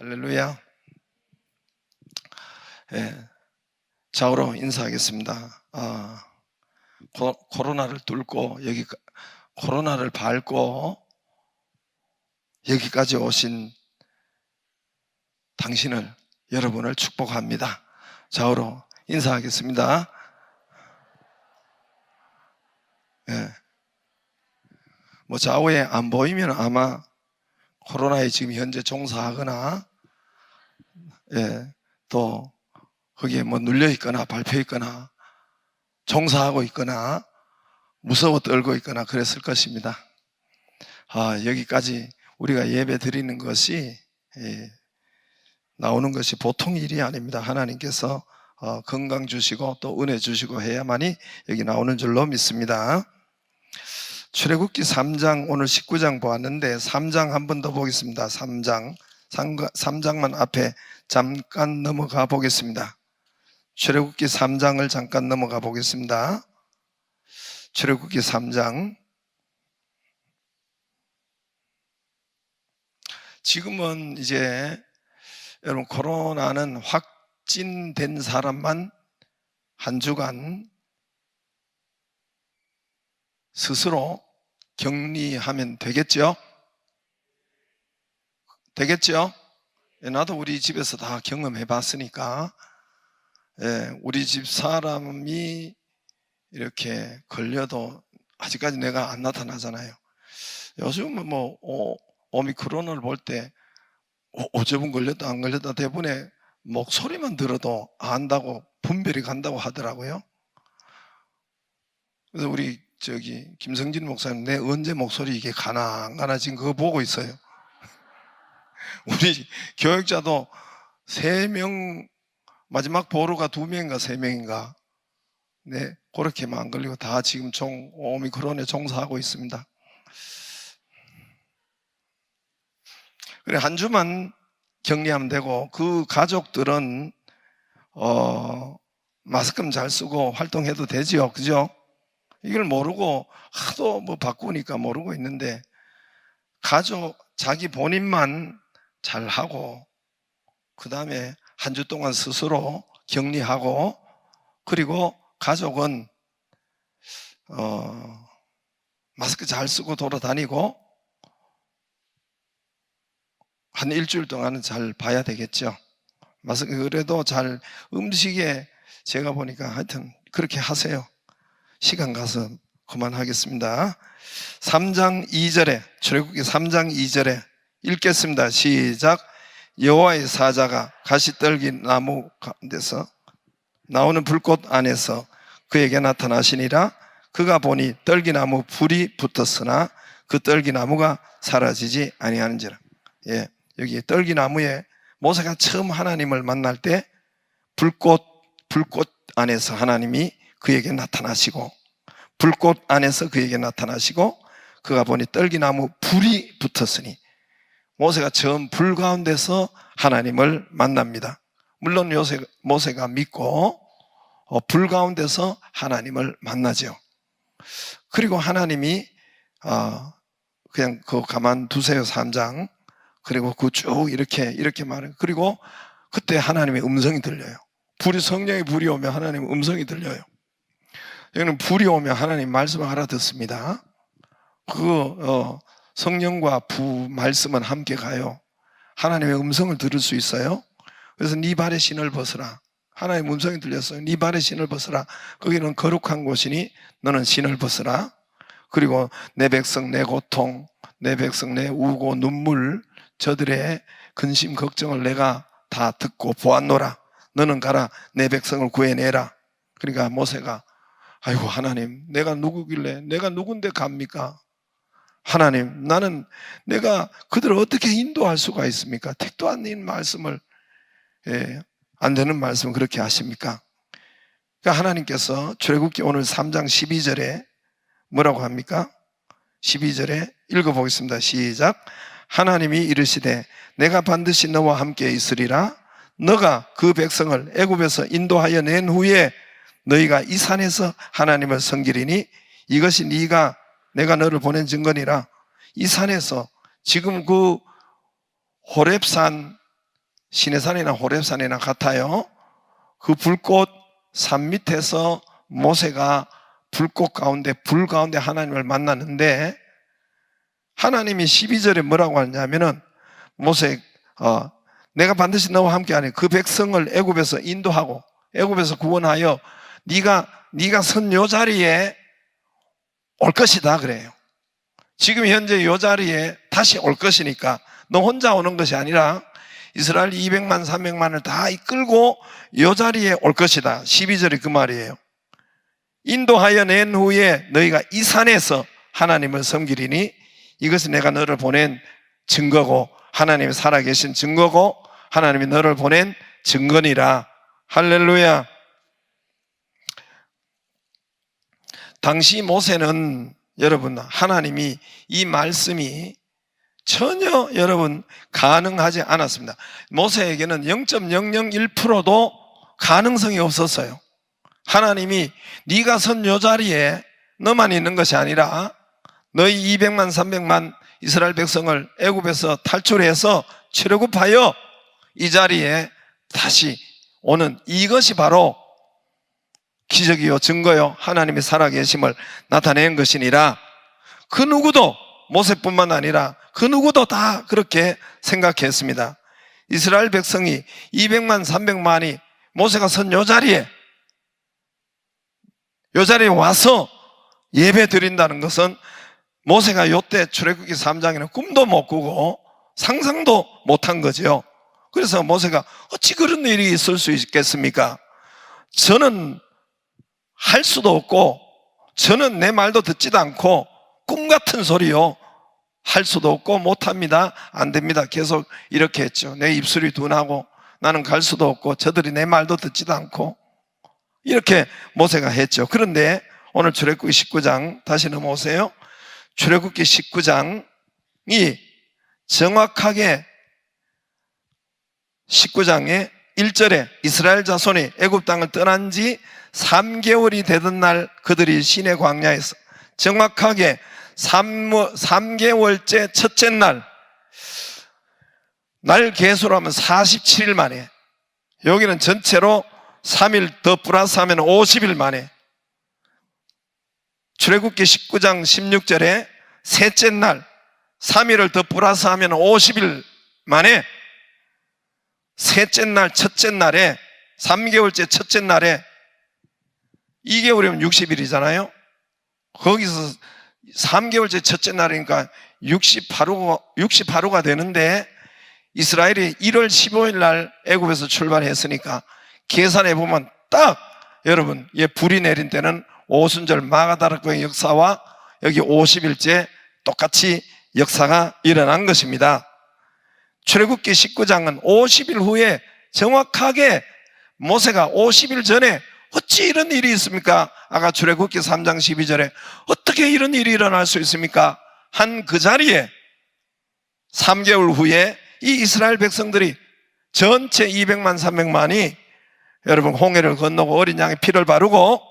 할렐루야. 예, 좌우로 인사하겠습니다. 코로나를 뚫고 코로나를 밟고 여기까지 오신 당신을, 여러분을 축복합니다. 좌우로 인사하겠습니다. 예, 좌우에 안 보이면 아마 코로나에 지금 현재 종사하거나, 또 거기에 눌려 있거나 밟혀 있거나 종사하고 있거나 무서워 떨고 있거나 그랬을 것입니다. 여기까지 우리가 예배 드리는 것이, 나오는 것이 보통 일이 아닙니다. 하나님께서 건강 주시고 또 은혜 주시고 해야만이 여기 나오는 줄로 믿습니다. 출애굽기 3장, 오늘 19장 보았는데 3장 한 번 더 보겠습니다. 3장만 앞에 잠깐 넘어가 보겠습니다. 출애굽기 3장을 잠깐 넘어가 보겠습니다. 출애굽기 3장. 지금은 이제 여러분, 코로나는 확진된 사람만 한 주간 스스로 격리하면 되겠죠? 되겠죠? 나도 우리 집에서 다 경험해 봤으니까, 우리 집 사람이 이렇게 걸려도 아직까지 내가 안 나타나잖아요. 요즘은 오미크론을 볼 때 어제분 걸렸다 안 걸렸다 대부분의 목소리만 들어도 안다고, 분별이 간다고 하더라고요. 그래서 우리 김성진 목사님, 내 언제 목소리 이게 가나 안 가나 지금 그거 보고 있어요. 우리 교역자도 3명, 마지막 보루가 2명인가 3명인가, 그렇게만 안 걸리고 다 지금 오미크론에 종사하고 있습니다. 그래, 한 주만 격리하면 되고, 그 가족들은 마스크는 잘 쓰고 활동해도 되지요, 그죠? 이걸 모르고 하도 바꾸니까 모르고 있는데, 자기 본인만 잘 하고, 그 다음에 한 주 동안 스스로 격리하고, 그리고 가족은 마스크 잘 쓰고 돌아다니고 한 일주일 동안은 잘 봐야 되겠죠. 마스크 그래도 잘, 음식에 제가 보니까 하여튼 그렇게 하세요. 시간 가서 그만하겠습니다. 3장 2절에, 출애굽기 3장 2절에 읽겠습니다. 시작. 여호와의 사자가 가시떨기 나무 가운데서 나오는 불꽃 안에서 그에게 나타나시니라. 그가 보니 떨기나무 불이 붙었으나 그 떨기나무가 사라지지 아니하는지라. 여기 떨기나무에 모세가 처음 하나님을 만날 때 불꽃 안에서 하나님이 그에게 나타나시고, 불꽃 안에서 그에게 나타나시고, 그가 보니 떨기나무 불이 붙었으니, 모세가 처음 불 가운데서 하나님을 만납니다. 물론 모세가 믿고 불 가운데서 하나님을 만나죠. 그리고 하나님이 그냥 그거 가만 두세요. 3장. 그리고 그 쭉 이렇게 말해요. 그리고 그때 하나님의 음성이 들려요. 성령의 불이 오면 하나님의 음성이 들려요. 여기는 불이 오면 하나님 말씀을 알아듣습니다. 성령과 말씀은 함께 가요. 하나님의 음성을 들을 수 있어요. 그래서 네 발의 신을 벗으라. 하나님의 음성이 들렸어요. 네 발의 신을 벗으라. 거기는 거룩한 곳이니 너는 신을 벗으라. 그리고 내 백성 내 고통, 내 백성 내 우고 눈물, 저들의 근심 걱정을 내가 다 듣고 보았노라. 너는 가라, 내 백성을 구해내라. 그러니까 모세가, 아이고 하나님, 내가 누구길래, 내가 누군데 갑니까? 하나님, 내가 그들을 어떻게 인도할 수가 있습니까? 택도 아닌 말씀을, 안 되는 말씀을 그렇게 하십니까? 그러니까 하나님께서 출애굽기 오늘 3장 12절에 뭐라고 합니까? 12절에 읽어보겠습니다. 시작. 하나님이 이르시되 내가 반드시 너와 함께 있으리라. 너가 그 백성을 애굽에서 인도하여 낸 후에 너희가 이 산에서 하나님을 섬기리니 이것이 내가 너를 보낸 증거니라. 이 산에서, 지금 그 호렙산 시내산이나 호렙산이나 같아요. 그 불꽃 산 밑에서 모세가 불꽃 가운데, 불 가운데 하나님을 만났는데, 하나님이 12절에 뭐라고 하냐면은, 모세, 내가 반드시 너와 함께 하니 그 백성을 애굽에서 인도하고 애굽에서 구원하여 네가 선 요 자리에 올 것이다 그래요. 지금 현재 요 자리에 다시 올 것이니까 너 혼자 오는 것이 아니라 이스라엘 200만 300만을 다 이끌고 요 자리에 올 것이다. 12절이 그 말이에요. 인도하여 낸 후에 너희가 이 산에서 하나님을 섬기리니 이것은 내가 너를 보낸 증거고 하나님이 살아계신 증거고 하나님이 너를 보낸 증거니라. 할렐루야. 당시 모세는 여러분, 하나님이 이 말씀이 전혀 여러분 가능하지 않았습니다. 모세에게는 0.001%도 가능성이 없었어요. 하나님이 네가 선 요 자리에 너만 있는 것이 아니라 너희 200만 300만 이스라엘 백성을 애굽에서 탈출해서 출애굽하여 이 자리에 다시 오는, 이것이 바로 기적이요 증거요 하나님이 살아계심을 나타낸 것이니라. 그 누구도, 모세뿐만 아니라 그 누구도 다 그렇게 생각했습니다. 이스라엘 백성이 200만 300만이 모세가 선 요 자리에 와서 예배 드린다는 것은 모세가 요때 출애굽기 3장에는 꿈도 못 꾸고 상상도 못한 거죠. 그래서 모세가 어찌 그런 일이 있을 수 있겠습니까? 저는 할 수도 없고 저는 내 말도 듣지도 않고 꿈 같은 소리요 할 수도 없고 못합니다, 안 됩니다, 계속 이렇게 했죠. 내 입술이 둔하고 나는 갈 수도 없고 저들이 내 말도 듣지도 않고 이렇게 모세가 했죠. 그런데 오늘 출애굽기 19장 다시 넘어오세요. 출애굽기 19장이 정확하게 19장의 1절에 이스라엘 자손이 애굽 땅을 떠난 지 3개월이 되던 날 그들이 시내 광야에서 정확하게 3개월째 첫째 날 개수로 하면 47일 만에, 여기는 전체로 3일 더 플러스하면 50일 만에, 출애굽기 19장 16절에 셋째 날 3일을 더 플러스하면 50일 만에 셋째 날 첫째 날에 3개월째 첫째 날에 2개월이면 60일이잖아요. 거기서 3개월째 첫째 날이니까 68호가 되는데 이스라엘이 1월 15일 날 애굽에서 출발했으니까 계산해 보면 딱 여러분 불이 내린 때는 오순절 마가다락방의 역사와 여기 50일째 똑같이 역사가 일어난 것입니다. 출애굽기 19장은 50일 후에 정확하게 모세가 50일 전에 어찌 이런 일이 있습니까? 아까 출애굽기 3장 12절에 어떻게 이런 일이 일어날 수 있습니까? 한 그 자리에 3개월 후에 이 이스라엘 백성들이 전체 200만 300만이 여러분 홍해를 건너고 어린 양의 피를 바르고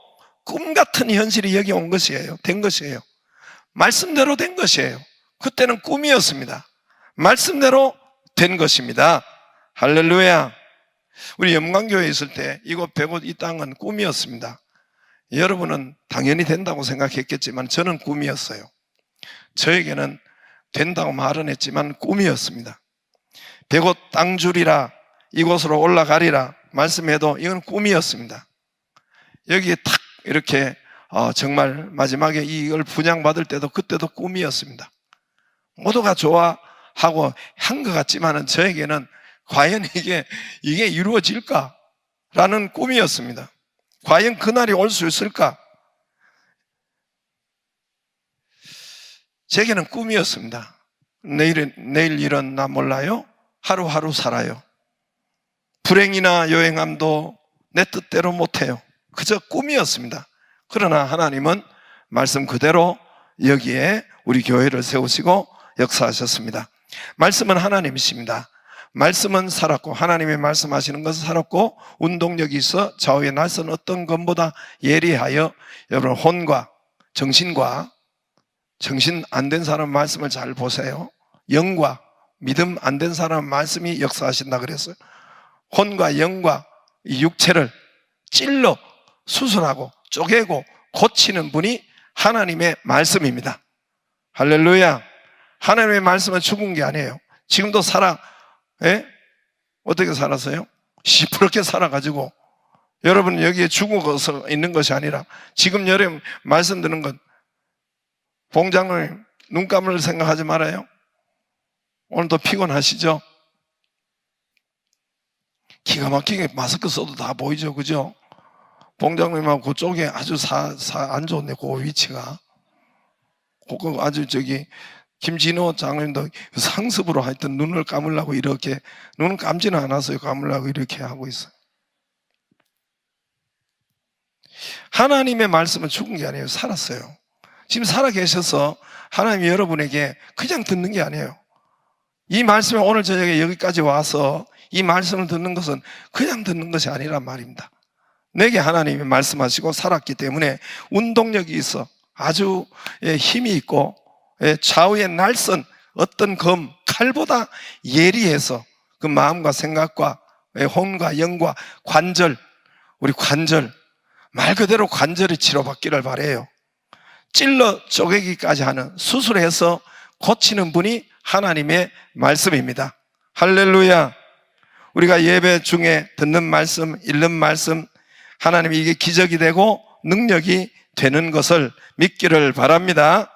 꿈같은 현실이 여기 온 것이에요. 된 것이에요. 말씀대로 된 것이에요. 그때는 꿈이었습니다. 말씀대로 된 것입니다. 할렐루야. 우리 영광교회에 있을 때 이곳 백옷 이 땅은 꿈이었습니다. 여러분은 당연히 된다고 생각했겠지만 저는 꿈이었어요. 저에게는 된다고 말은 했지만 꿈이었습니다. 백옷 땅줄이라 이곳으로 올라가리라 말씀해도 이건 꿈이었습니다. 여기에 탁 이렇게 정말 마지막에 이걸 분양받을 때도 그때도 꿈이었습니다. 모두가 좋아하고 한 것 같지만은 저에게는 과연 이게 이루어질까라는 꿈이었습니다. 과연 그날이 올 수 있을까? 제게는 꿈이었습니다. 내일 일어나 몰라요? 하루하루 살아요. 불행이나 요행함도 내 뜻대로 못해요. 그저 꿈이었습니다. 그러나 하나님은 말씀 그대로 여기에 우리 교회를 세우시고 역사하셨습니다. 말씀은 하나님이십니다. 말씀은 살았고 하나님의 말씀하시는 것은 살았고 운동력이 있어 좌우의 날선 어떤 것보다 예리하여 여러분 혼과 정신과 정신 안 된 사람 말씀을 잘 보세요. 영과 믿음 안 된 사람 말씀이 역사하신다 그랬어요. 혼과 영과 이 육체를 찔러 수술하고 쪼개고 고치는 분이 하나님의 말씀입니다. 할렐루야. 하나님의 말씀은 죽은 게 아니에요. 지금도 어떻게 살았어요? 시퍼렇게 살아가지고 여러분 여기에 죽어서 있는 것이 아니라 지금 여러분 말씀 듣는 것 봉장님 눈 감을 생각하지 말아요. 오늘도 피곤하시죠? 기가 막히게 마스크 써도 다 보이죠, 그죠? 봉장님하고 그쪽에 아주 안 좋네, 그 위치가. 그 아주 김진호 장로님도 상습으로 하여튼 눈을 감으려고 이렇게, 눈은 감지는 않았어요. 감으려고 이렇게 하고 있어요. 하나님의 말씀은 죽은 게 아니에요. 살았어요. 지금 살아계셔서 하나님이 여러분에게 그냥 듣는 게 아니에요. 이 말씀이 오늘 저녁에 여기까지 와서 이 말씀을 듣는 것은 그냥 듣는 것이 아니란 말입니다. 내게 하나님이 말씀하시고 살았기 때문에 운동력이 있어 아주 힘이 있고 좌우의 날선 어떤 칼보다 예리해서 그 마음과 생각과 혼과 영과 관절, 우리 관절, 말 그대로 관절이 치료받기를 바라요. 찔러 쪼개기까지 하는 수술해서 고치는 분이 하나님의 말씀입니다. 할렐루야. 우리가 예배 중에 듣는 말씀, 읽는 말씀, 하나님이 이게 기적이 되고 능력이 되는 것을 믿기를 바랍니다.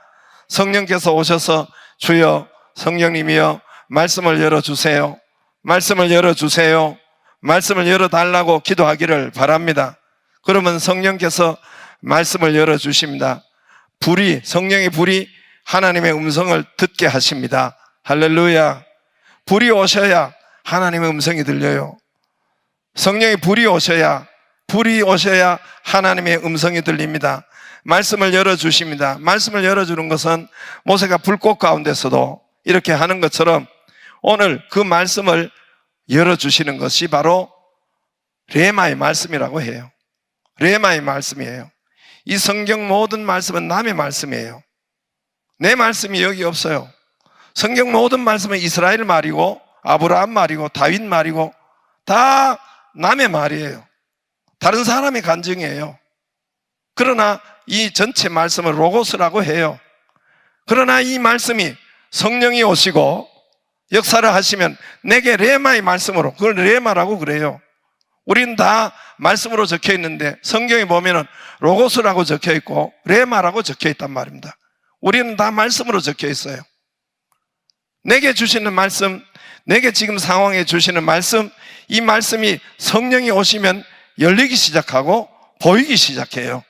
성령께서 오셔서 주여 성령님이여 말씀을 열어주세요. 말씀을 열어주세요. 말씀을 열어달라고 기도하기를 바랍니다. 그러면 성령께서 말씀을 열어주십니다. 성령의 불이 하나님의 음성을 듣게 하십니다. 할렐루야. 불이 오셔야 하나님의 음성이 들려요. 성령의 불이 오셔야 하나님의 음성이 들립니다. 말씀을 열어주십니다. 말씀을 열어주는 것은 모세가 불꽃 가운데서도 이렇게 하는 것처럼 오늘 그 말씀을 열어주시는 것이 바로 레마의 말씀이라고 해요. 레마의 말씀이에요. 이 성경 모든 말씀은 남의 말씀이에요. 내 말씀이 여기 없어요. 성경 모든 말씀은 이스라엘 말이고 아브라함 말이고 다윗 말이고 다 남의 말이에요. 다른 사람의 간증이에요. 그러나 이 전체 말씀을 로고스라고 해요. 그러나 이 말씀이 성령이 오시고 역사를 하시면 내게 레마의 말씀으로, 그걸 레마라고 그래요. 우리는 다 말씀으로 적혀 있는데 성경에 보면은 로고스라고 적혀 있고 레마라고 적혀 있단 말입니다. 우리는 다 말씀으로 적혀 있어요. 내게 주시는 말씀, 내게 지금 상황에 주시는 말씀, 이 말씀이 성령이 오시면 열리기 시작하고 보이기 시작해요.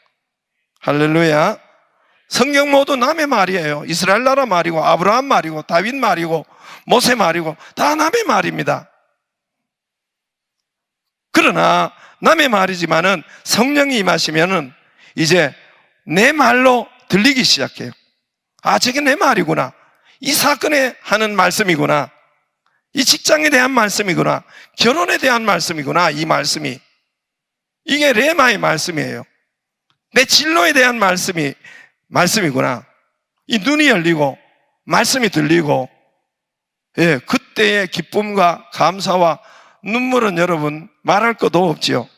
할렐루야. 성경 모두 남의 말이에요. 이스라엘 나라 말이고 아브라함 말이고 다윗 말이고 모세 말이고 다 남의 말입니다. 그러나 남의 말이지만은 성령이 임하시면은 이제 내 말로 들리기 시작해요. 아, 저게 내 말이구나. 이 사건에 하는 말씀이구나. 이 직장에 대한 말씀이구나. 결혼에 대한 말씀이구나. 이 말씀이. 이게 레마의 말씀이에요. 내 진로에 대한 말씀이구나. 이 눈이 열리고 말씀이 들리고, 그때의 기쁨과 감사와 눈물은 여러분 말할 것도 없지요.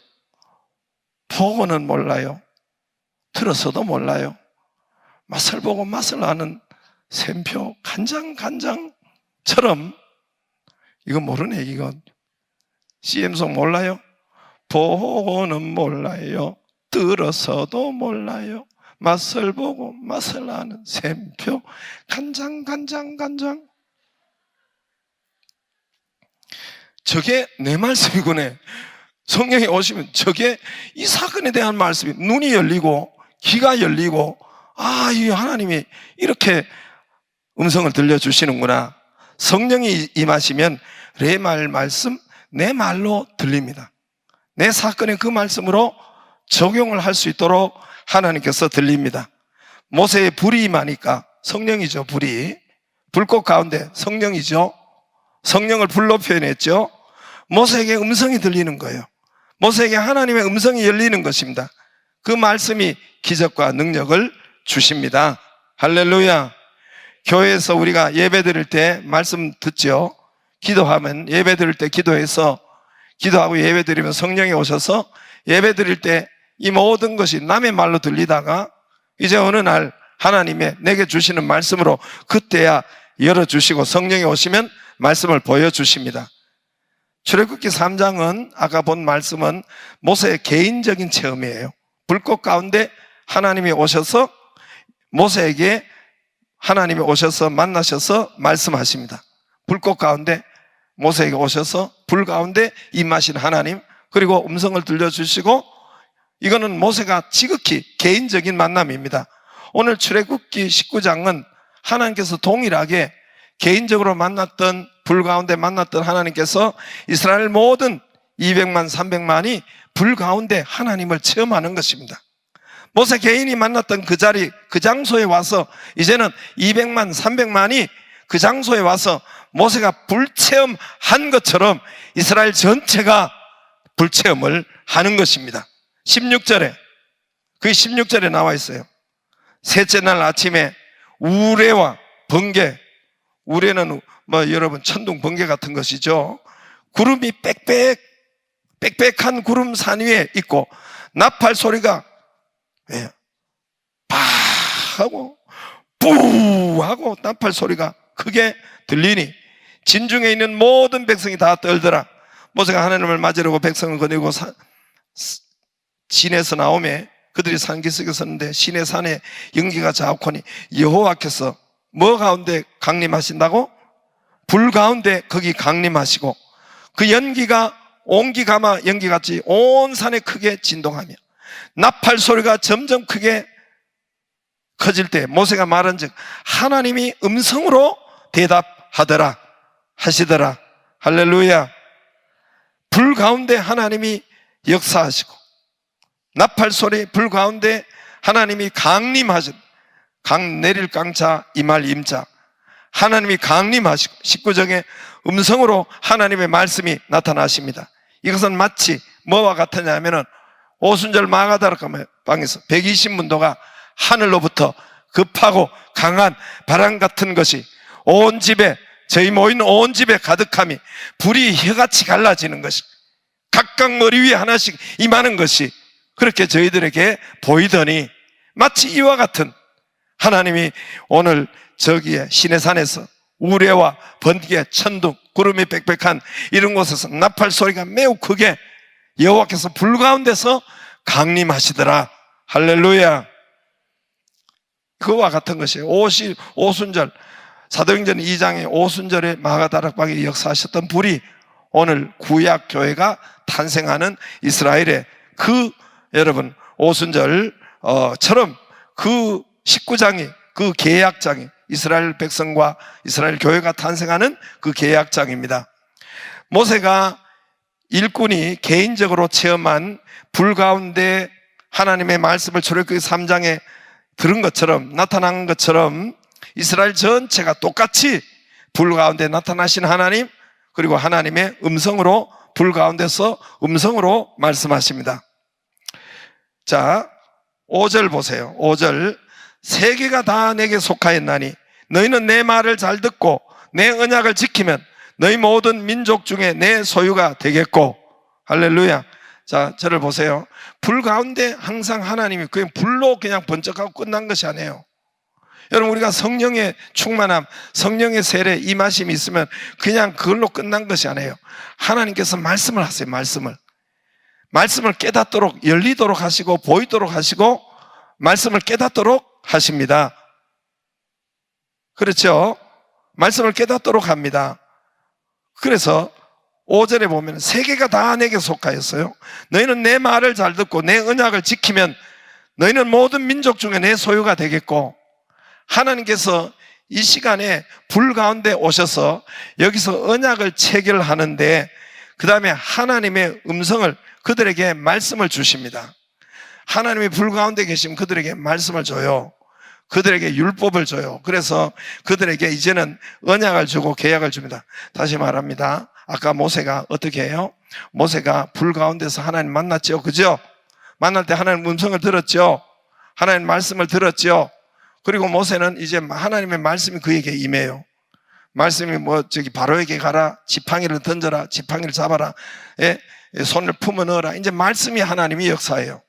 보고는 몰라요. 들어서도 몰라요. 맛을 보고 맛을 아는 샘표 간장처럼 이거 모르네. 이거 CM송 몰라요? 보고는 몰라요. 들어서도 몰라요. 맛을 보고 맛을 아는 샘표 간장. 저게 내 말씀이구나. 성령이 오시면 저게 이 사건에 대한 말씀이 눈이 열리고 귀가 열리고, 아, 이 하나님이 이렇게 음성을 들려주시는구나. 성령이 임하시면 레마의 말씀, 내 말로 들립니다. 내 사건의 그 말씀으로 적용을 할 수 있도록 하나님께서 들립니다. 모세의 불이 임하니까 성령이죠. 불꽃 가운데 성령이죠. 성령을 불로 표현했죠. 모세에게 음성이 들리는 거예요. 모세에게 하나님의 음성이 열리는 것입니다. 그 말씀이 기적과 능력을 주십니다. 할렐루야. 교회에서 우리가 예배 드릴 때 말씀 듣죠. 기도하면 예배 드릴 때 기도해서 기도하고 예배 드리면 성령이 오셔서 예배 드릴 때 이 모든 것이 남의 말로 들리다가 이제 어느 날 하나님의 내게 주시는 말씀으로 그때야 열어주시고 성령이 오시면 말씀을 보여주십니다. 출애굽기 3장은 아까 본 말씀은 모세의 개인적인 체험이에요. 불꽃 가운데 하나님이 오셔서 모세에게 하나님이 오셔서 만나셔서 말씀하십니다. 불꽃 가운데 모세에게 오셔서 불 가운데 임하신 하나님, 그리고 음성을 들려주시고, 이거는 모세가 지극히 개인적인 만남입니다. 오늘 출애굽기 19장은 하나님께서 동일하게 개인적으로 만났던, 불 가운데 만났던 하나님께서 이스라엘 모든 200만 300만이 불 가운데 하나님을 체험하는 것입니다. 모세 개인이 만났던 그 자리, 그 장소에 와서 이제는 200만 300만이 그 장소에 와서 모세가 불체험한 것처럼 이스라엘 전체가 불체험을 하는 것입니다. 16절에, 그 16절에 나와 있어요. 셋째 날 아침에 우레와 번개, 우레는 여러분 천둥 번개 같은 것이죠. 구름이 빽빽한 구름 산 위에 있고 나팔 소리가 파 하고 뿌 하고 나팔 소리가 크게 들리니 진중에 있는 모든 백성이 다 떨더라. 모세가 하나님을 맞으려고 백성을 거느리고 진에서 나오매 그들이 산기슭에 섰는데 시내 산에 연기가 자욱하니 여호와께서 뭐 가운데 강림하신다고? 불 가운데 거기 강림하시고 그 연기가 온기 가마 연기같이 온 산에 크게 진동하며 나팔 소리가 점점 크게 커질 때 모세가 말한즉 하나님이 음성으로 대답하더라 하시더라. 할렐루야. 불 가운데 하나님이 역사하시고 나팔 소리, 불 가운데 하나님이 강림하신, 강 내릴 강자 임할 임자, 하나님이 강림하시고 19절에 음성으로 하나님의 말씀이 나타나십니다. 이것은 마치 뭐와 같으냐면은 오순절 마가다락 방에서 120문도가 하늘로부터 급하고 강한 바람 같은 것이 온 집에, 저희 모인 온 집에 가득함이 불이 혀같이 갈라지는 것이 각각 머리 위에 하나씩 임하는 것이 그렇게 저희들에게 보이더니 마치 이와 같은 하나님이 오늘 저기에 시내산에서 우레와 번개, 천둥, 구름이 빽빽한 이런 곳에서 나팔 소리가 매우 크게 여호와께서 불 가운데서 강림하시더라. 할렐루야. 그와 같은 것이에요. 오순절, 사도행전 2장의 오순절에 마가다락방에 역사하셨던 불이 오늘 구약 교회가 탄생하는 이스라엘의 그 여러분 오순절처럼 그 19장이 그 계약장이 이스라엘 백성과 이스라엘 교회가 탄생하는 그 계약장입니다. 모세가 일꾼이 개인적으로 체험한 불 가운데 하나님의 말씀을 출애굽기 3장에 들은 것처럼 나타난 것처럼 이스라엘 전체가 똑같이 불 가운데 나타나신 하나님, 그리고 하나님의 음성으로 불 가운데서 음성으로 말씀하십니다. 자, 5절 보세요. 5절. 세계가 다 내게 속하였나니 너희는 내 말을 잘 듣고 내 언약을 지키면 너희 모든 민족 중에 내 소유가 되겠고. 할렐루야. 자, 저를 보세요. 불 가운데 항상 하나님이 그냥 불로 그냥 번쩍하고 끝난 것이 아니에요. 여러분, 우리가 성령의 충만함, 성령의 세례, 임하심이 있으면 그냥 그걸로 끝난 것이 아니에요. 하나님께서 말씀을 하세요. 말씀을 깨닫도록, 열리도록 하시고 보이도록 하시고 말씀을 깨닫도록 하십니다. 그렇죠? 말씀을 깨닫도록 합니다. 그래서 5절에 보면 세계가 다 내게 속하였어요. 너희는 내 말을 잘 듣고 내 언약을 지키면 너희는 모든 민족 중에 내 소유가 되겠고. 하나님께서 이 시간에 불 가운데 오셔서 여기서 언약을 체결하는데 그 다음에 하나님의 음성을 그들에게 말씀을 주십니다. 하나님이 불 가운데 계시면 그들에게 말씀을 줘요. 그들에게 율법을 줘요. 그래서 그들에게 이제는 언약을 주고 계약을 줍니다. 다시 말합니다. 아까 모세가 어떻게 해요? 모세가 불 가운데서 하나님 만났죠. 그죠? 만날 때 하나님 음성을 들었죠. 하나님 말씀을 들었죠. 그리고 모세는 이제 하나님의 말씀이 그에게 임해요. 말씀이 바로에게 가라, 지팡이를 던져라, 지팡이를 잡아라, 손을 품어 넣어라. 이제 말씀이 하나님이 역사해요.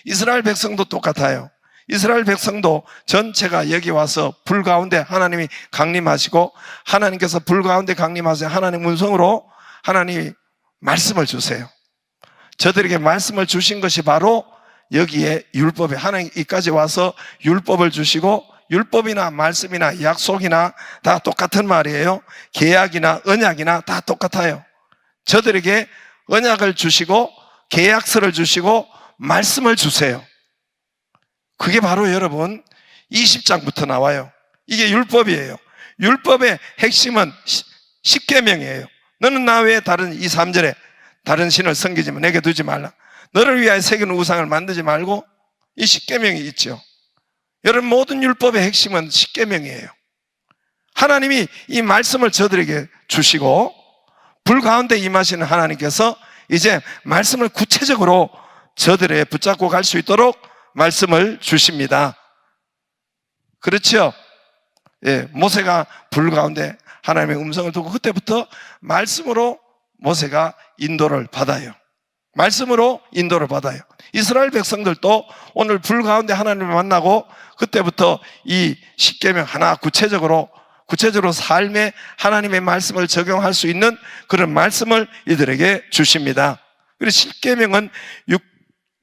이스라엘 백성도 똑같아요. 이스라엘 백성도 전체가 여기 와서 불 가운데 하나님이 강림하시고, 하나님께서 불 가운데 강림하세요. 하나님 음성으로 하나님이 말씀을 주세요. 저들에게 말씀을 주신 것이 바로 여기에 율법에, 하나님 이까지 와서 율법을 주시고, 율법이나 말씀이나 약속이나 다 똑같은 말이에요. 계약이나 언약이나 다 똑같아요. 저들에게 언약을 주시고 계약서를 주시고 말씀을 주세요. 그게 바로 여러분 20장부터 나와요. 이게 율법이에요. 율법의 핵심은 십계명이에요. 너는 나 외에 다른 2, 3절에 다른 신을 섬기지 마, 내게 두지 말라. 너를 위하여 새긴 우상을 만들지 말고, 이 십계명이 있죠. 여러분, 모든 율법의 핵심은 십계명이에요. 하나님이 이 말씀을 저들에게 주시고, 불 가운데 임하시는 하나님께서 이제 말씀을 구체적으로 저들에 붙잡고 갈 수 있도록 말씀을 주십니다. 그렇죠? 모세가 불 가운데 하나님의 음성을 듣고 그때부터 말씀으로 모세가 인도를 받아요. 말씀으로 인도를 받아요. 이스라엘 백성들도 오늘 불 가운데 하나님을 만나고 그때부터 이 십계명 하나 구체적으로 삶에 하나님의 말씀을 적용할 수 있는 그런 말씀을 이들에게 주십니다. 그래서 십계명은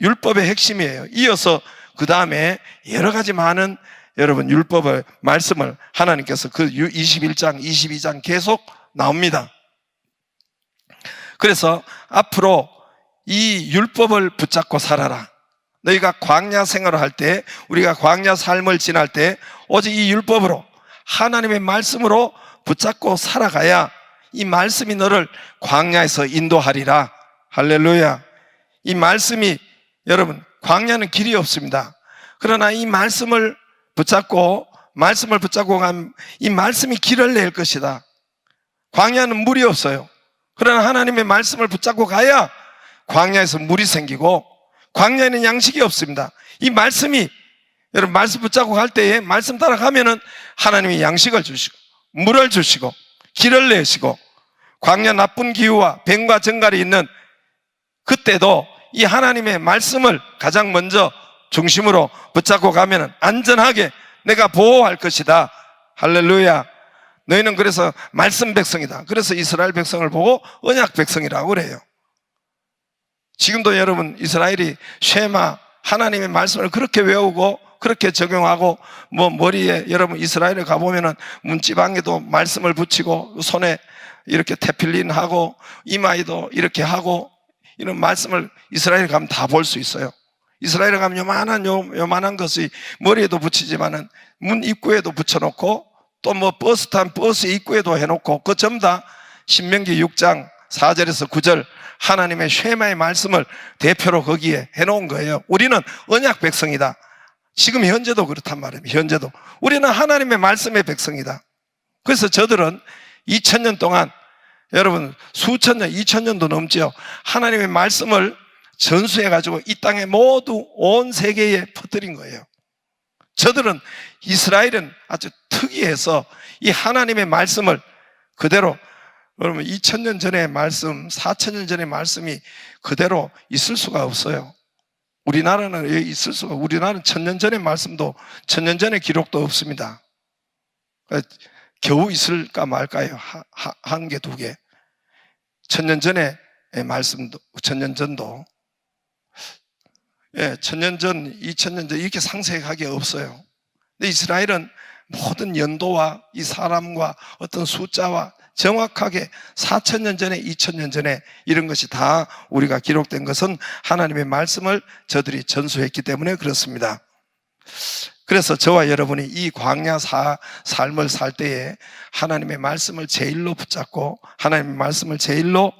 율법의 핵심이에요. 이어서 그 다음에 여러 가지 많은 여러분 율법의 말씀을 하나님께서 그 21장, 22장 계속 나옵니다. 그래서 앞으로 이 율법을 붙잡고 살아라. 너희가 광야 생활을 할 때, 우리가 광야 삶을 지날 때 오직 이 율법으로, 하나님의 말씀으로 붙잡고 살아가야 이 말씀이 너를 광야에서 인도하리라. 할렐루야. 이 말씀이, 여러분, 광야는 길이 없습니다. 그러나 이 말씀을 붙잡고 간 이 말씀이 길을 낼 것이다. 광야는 물이 없어요. 그러나 하나님의 말씀을 붙잡고 가야 광야에서 물이 생기고, 광야에는 양식이 없습니다. 이 말씀이, 여러분, 말씀 붙잡고 갈 때에 말씀 따라가면은 하나님이 양식을 주시고 물을 주시고 길을 내시고, 광야 나쁜 기후와 뱀과 정갈이 있는 그때도 이 하나님의 말씀을 가장 먼저 중심으로 붙잡고 가면은 안전하게 내가 보호할 것이다. 할렐루야. 너희는 그래서 말씀 백성이다. 그래서 이스라엘 백성을 보고 언약 백성이라고 그래요. 지금도 여러분 이스라엘이 쉐마, 하나님의 말씀을 그렇게 외우고 그렇게 적용하고, 머리에, 여러분 이스라엘에 가보면은 문지방에도 말씀을 붙이고 손에 이렇게 테필린 하고 이마에도 이렇게 하고, 이런 말씀을 이스라엘에 가면 다 볼 수 있어요. 이스라엘에 가면 요만한 것이 머리에도 붙이지만은 문 입구에도 붙여놓고, 또 버스 탄 버스 입구에도 해놓고, 그 전부 다 신명기 6장 4절에서 9절 하나님의 쉐마의 말씀을 대표로 거기에 해놓은 거예요. 우리는 언약 백성이다. 지금 현재도 그렇단 말이에요. 현재도 우리는 하나님의 말씀의 백성이다. 그래서 저들은 2000년 동안, 여러분 수천 년, 2000년도 넘죠. 하나님의 말씀을 전수해가지고 이 땅에 모두 온 세계에 퍼뜨린 거예요. 저들은, 이스라엘은 아주 특이해서 이 하나님의 말씀을 그대로, 여러분 2000년 전의 말씀, 4000년 전의 말씀이 그대로 있을 수가 없어요. 우리나라는 우리나라는 1000년 전의 말씀도 1000년 전의 기록도 없습니다. 겨우 있을까 말까요? 한 개, 두 개. 1000년 전의 말씀도, 1000년 전도, 1000년 전, 2000년 전 이렇게 상세하게 없어요. 근데 이스라엘은 모든 연도와 이 사람과 어떤 숫자와 정확하게 4000년 전에, 2000년 전에 이런 것이 다 우리가 기록된 것은 하나님의 말씀을 저들이 전수했기 때문에 그렇습니다. 그래서 저와 여러분이 이 광야 삶을 살 때에 하나님의 말씀을 제일로 붙잡고 하나님의 말씀을 제일로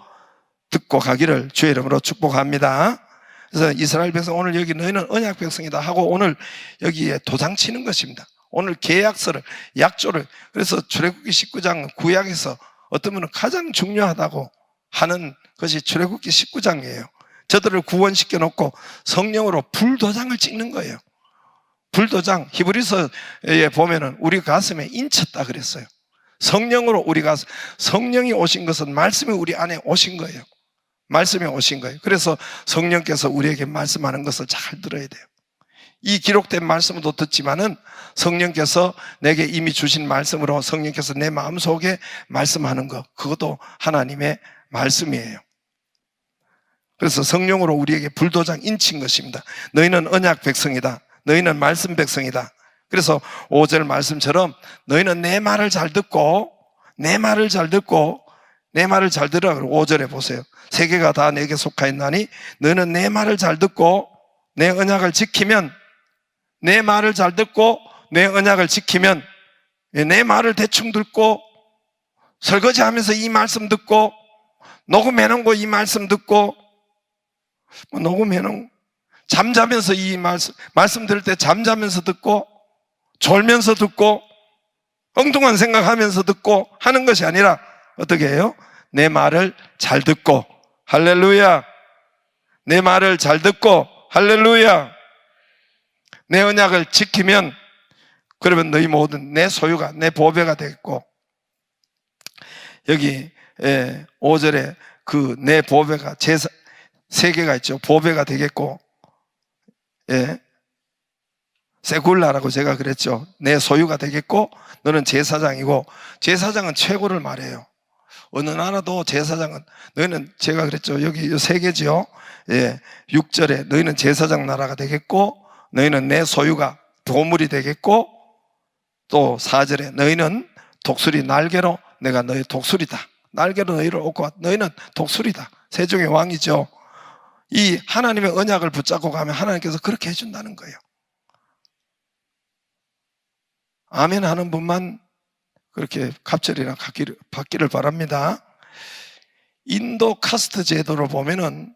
듣고 가기를 주의 이름으로 축복합니다. 그래서 이스라엘 백성, 오늘 여기 너희는 언약 백성이다 하고 오늘 여기에 도장 치는 것입니다. 오늘 계약서를, 약조를, 그래서 출애굽기 19장 구약에서 어떤 분은 가장 중요하다고 하는 것이 출애굽기 19장이에요. 저들을 구원시켜 놓고 성령으로 불도장을 찍는 거예요. 불도장, 히브리서에 보면은 우리 가슴에 인쳤다 그랬어요. 성령으로 우리가, 성령이 오신 것은 말씀이 우리 안에 오신 거예요. 말씀이 오신 거예요. 그래서 성령께서 우리에게 말씀하는 것을 잘 들어야 돼요. 이 기록된 말씀도 듣지만은 성령께서 내게 이미 주신 말씀으로 성령께서 내 마음속에 말씀하는 것, 그것도 하나님의 말씀이에요. 그래서 성령으로 우리에게 불도장 인친 것입니다. 너희는 언약 백성이다. 너희는 말씀 백성이다. 그래서 5절 말씀처럼 너희는 내 말을 잘 듣고 내 말을 잘 듣고 내 말을 잘 들으라. 5절에 보세요. 세계가 다 내게 속하였나니 너희는 내 말을 잘 듣고 내 언약을 지키면, 내 말을 잘 듣고 내 언약을 지키면, 내 말을 대충 듣고 설거지하면서 이 말씀 듣고 녹음해놓은 거 이 말씀 듣고 녹음해놓은 잠자면서 이 말씀 들을 때 잠자면서 듣고 졸면서 듣고 엉뚱한 생각하면서 듣고 하는 것이 아니라 어떻게 해요? 내 말을 잘 듣고, 할렐루야. 내 말을 잘 듣고, 할렐루야. 내 언약을 지키면, 그러면 너희 모든 내 소유가, 내 보배가 되겠고, 여기 5절에 그 내 보배가 세 개가 있죠. 보배가 되겠고, 세굴라라고 제가 그랬죠. 내 소유가 되겠고, 너는 제사장이고, 제사장은 최고를 말해요. 어느 나라도 제사장은, 너희는, 제가 그랬죠. 여기 세 개지요. 6절에 너희는 제사장 나라가 되겠고, 너희는 내 소유가 보물이 되겠고, 또 4절에 너희는 독수리 날개로 내가 너희 독수리다. 날개로 너희를 얻고 너희는 독수리다. 세종의 왕이죠. 이 하나님의 언약을 붙잡고 가면 하나님께서 그렇게 해준다는 거예요. 아멘 하는 분만 그렇게 갑절이나 받기를 바랍니다. 인도 카스트 제도를 보면은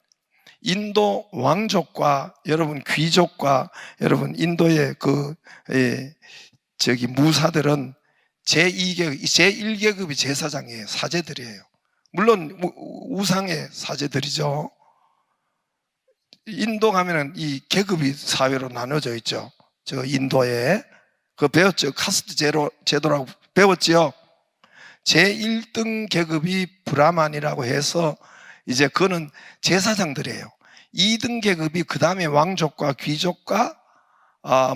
인도 왕족과 여러분 귀족과 여러분 인도의 무사들은 제1계급이 제사장이에요. 사제들이에요. 물론 우상의 사제들이죠. 인도 가면은 이 계급이 사회로 나눠져 있죠. 저 인도에 그 배웠죠. 카스트 제도라고 배웠지요. 제1등 계급이 브라만이라고 해서 이제 그거는 제사장들이에요. 2등 계급이 그 다음에 왕족과 귀족과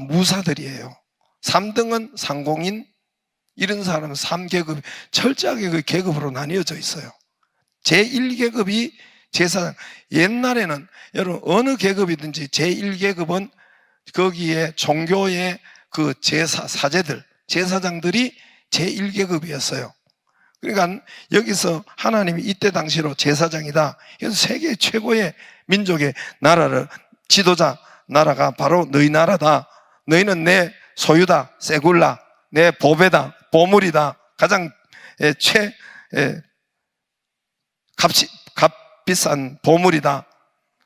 무사들이에요. 3등은 상공인, 이런 사람은 3계급, 철저하게 그 계급으로 나뉘어져 있어요. 제1계급이 제사장. 옛날에는 여러분 어느 계급이든지 제1계급은 거기에 종교의 그 사제들, 제사장들이 제1계급이었어요. 그러니까 여기서 하나님이 이때 당시로 제사장이다. 그래서 세계 최고의 민족의 나라를, 지도자 나라가 바로 너희 나라다. 너희는 내 소유다. 세굴라. 내 보배다. 보물이다. 가장 값비싼 보물이다.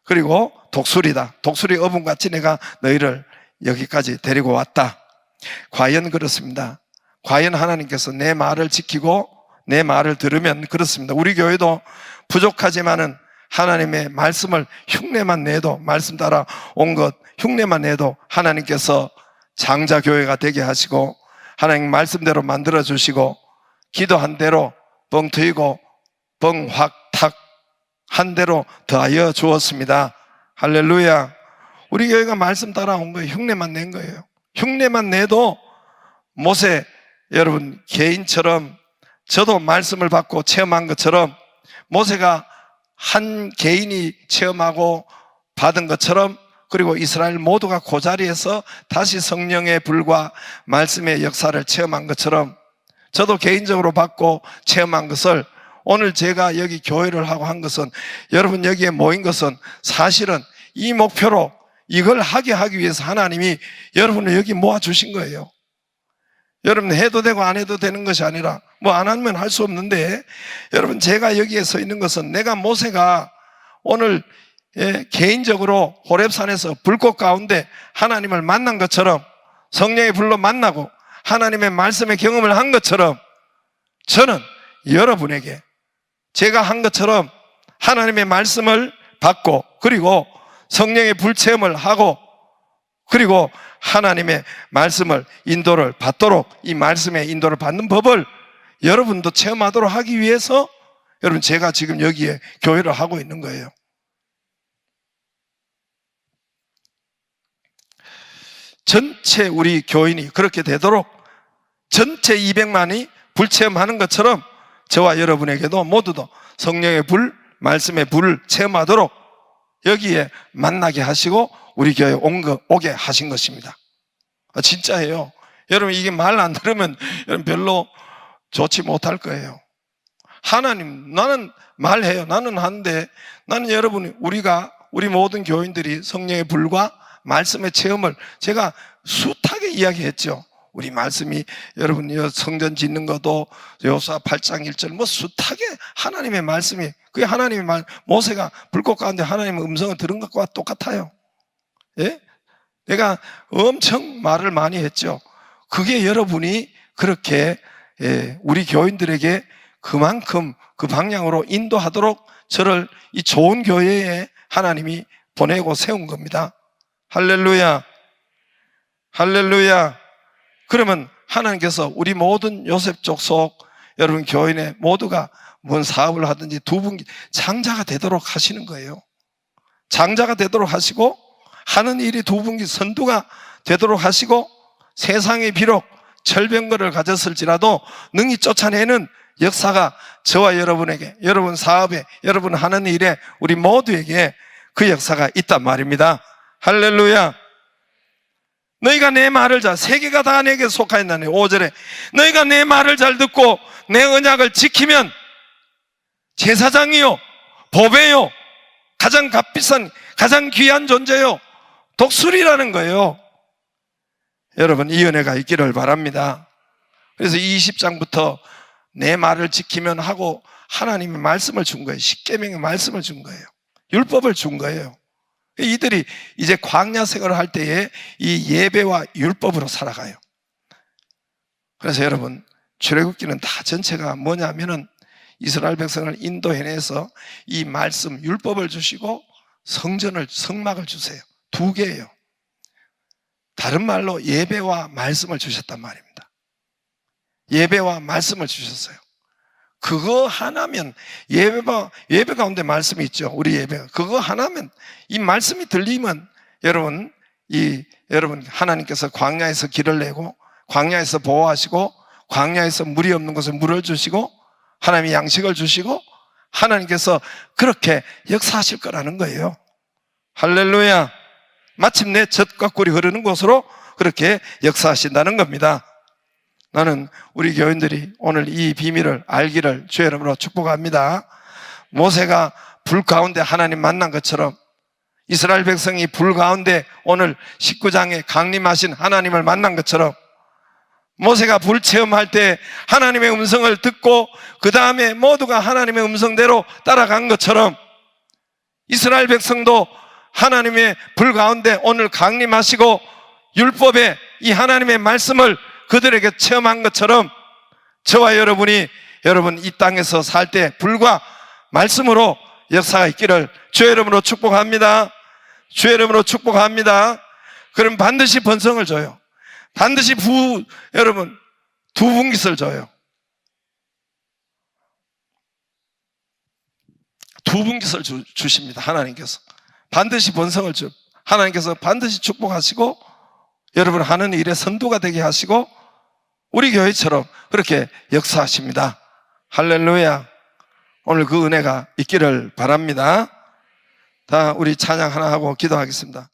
그리고 독수리다. 독수리 어분같이 내가 너희를 여기까지 데리고 왔다. 과연 그렇습니다. 과연 하나님께서 내 말을 지키고 내 말을 들으면 그렇습니다. 우리 교회도 부족하지만은 하나님의 말씀을 흉내만 내도, 말씀 따라 온 것 흉내만 내도 하나님께서 장자교회가 되게 하시고 하나님 말씀대로 만들어 주시고 기도한 대로 뻥 트이고 뻥 확 탁 한 대로 더하여 주었습니다. 할렐루야. 우리 교회가 말씀 따라온 거예요. 흉내만 낸 거예요. 흉내만 내도 모세 여러분 개인처럼 저도 말씀을 받고 체험한 것처럼 모세가 한 개인이 체험하고 받은 것처럼, 그리고 이스라엘 모두가 그 자리에서 다시 성령의 불과 말씀의 역사를 체험한 것처럼 저도 개인적으로 받고 체험한 것을 오늘 제가 여기 교회를 하고 한 것은, 여러분 여기에 모인 것은 사실은 이 목표로 이걸 하게 하기 위해서 하나님이 여러분을 여기 모아주신 거예요. 여러분 해도 되고 안 해도 되는 것이 아니라 뭐 안 하면 할 수 없는데, 여러분 제가 여기에 서 있는 것은 내가 모세가 오늘 개인적으로 호렙산에서 불꽃 가운데 하나님을 만난 것처럼 성령의 불로 만나고 하나님의 말씀의 경험을 한 것처럼 저는 여러분에게 제가 한 것처럼 하나님의 말씀을 받고 그리고 성령의 불체험을 하고 그리고 하나님의 말씀을 인도를 받도록, 이 말씀의 인도를 받는 법을 여러분도 체험하도록 하기 위해서 여러분 제가 지금 여기에 교회를 하고 있는 거예요. 전체 우리 교인이 그렇게 되도록 전체 200만이 불체험하는 것처럼 저와 여러분에게도 모두도 성령의 불, 말씀의 불을 체험하도록 여기에 만나게 하시고 우리 교회에 오게 하신 것입니다. 진짜예요. 여러분 이게 말 안 들으면 여러분 별로 좋지 못할 거예요. 하나님, 나는 말해요. 나는 하는데 나는 여러분 우리 모든 교인들이 성령의 불과 말씀의 체험을 제가 숱하게 이야기했죠. 우리 말씀이 여러분 성전 짓는 것도 여호수아 8장 1절 뭐 숱하게 하나님의 말씀이, 그게 하나님의 말, 모세가 불꽃 가운데 하나님의 음성을 들은 것과 똑같아요. 예? 내가 엄청 말을 많이 했죠. 그게 여러분이 그렇게 우리 교인들에게 그만큼 그 방향으로 인도하도록 저를 이 좋은 교회에 하나님이 보내고 세운 겁니다. 할렐루야, 할렐루야. 그러면 하나님께서 우리 모든 요셉 족속 여러분 교인의 모두가 뭔 사업을 하든지 두 분 장자가 되도록 하시는 거예요. 장자가 되도록 하시고 하는 일이 두 분기 선두가 되도록 하시고 세상에 비록 절병거를 가졌을지라도 능히 쫓아내는 역사가 저와 여러분에게, 여러분 사업에, 여러분 하는 일에 우리 모두에게 그 역사가 있단 말입니다. 할렐루야. 너희가 내 말을 세계가 다 내게 속하였나니 5절에 너희가 내 말을 잘 듣고 내 언약을 지키면 제사장이요 보배요 가장 값비싼 가장 귀한 존재요 독수리라는 거예요. 여러분 이 은혜가 있기를 바랍니다. 그래서 20장부터 내 말을 지키면 하고 하나님의 말씀을 준 거예요. 십계명의 말씀을 준 거예요. 율법을 준 거예요. 이들이 이제 광야 생활을 할 때에 이 예배와 율법으로 살아가요. 그래서 여러분 출애굽기는 다 전체가 뭐냐면은 이스라엘 백성을 인도해내서 이 말씀 율법을 주시고 성막을 주세요. 두 개예요. 다른 말로 예배와 말씀을 주셨단 말입니다. 예배와 말씀을 주셨어요. 그거 하나면 예배 가운데 말씀이 있죠. 우리 예배가 그거 하나면 이 말씀이 들리면 여러분 하나님께서 광야에서 길을 내고 광야에서 보호하시고 광야에서 물이 없는 곳에 물을 주시고 하나님이 양식을 주시고 하나님께서 그렇게 역사하실 거라는 거예요. 할렐루야. 마침내 젖과 꿀이 흐르는 곳으로 그렇게 역사하신다는 겁니다. 나는 우리 교인들이 오늘 이 비밀을 알기를 주의 이름으로 축복합니다. 모세가 불 가운데 하나님 만난 것처럼 이스라엘 백성이 불 가운데 오늘 19장에 강림하신 하나님을 만난 것처럼 모세가 불 체험할 때 하나님의 음성을 듣고 그 다음에 모두가 하나님의 음성대로 따라간 것처럼 이스라엘 백성도 하나님의 불 가운데 오늘 강림하시고 율법의 이 하나님의 말씀을 그들에게 체험한 것처럼 저와 여러분이 여러분 이 땅에서 살 때 불과 말씀으로 역사가 있기를 주의 이름으로 축복합니다. 주의 이름으로 축복합니다. 그럼 반드시 번성을 줘요. 반드시 여러분 두 분깃을 줘요. 두 분깃을 주십니다. 하나님께서 반드시 번성을 하나님께서 반드시 축복하시고 여러분 하는 일에 선두가 되게 하시고 우리 교회처럼 그렇게 역사하십니다. 할렐루야. 오늘 그 은혜가 있기를 바랍니다. 다 우리 찬양 하나 하고 기도하겠습니다.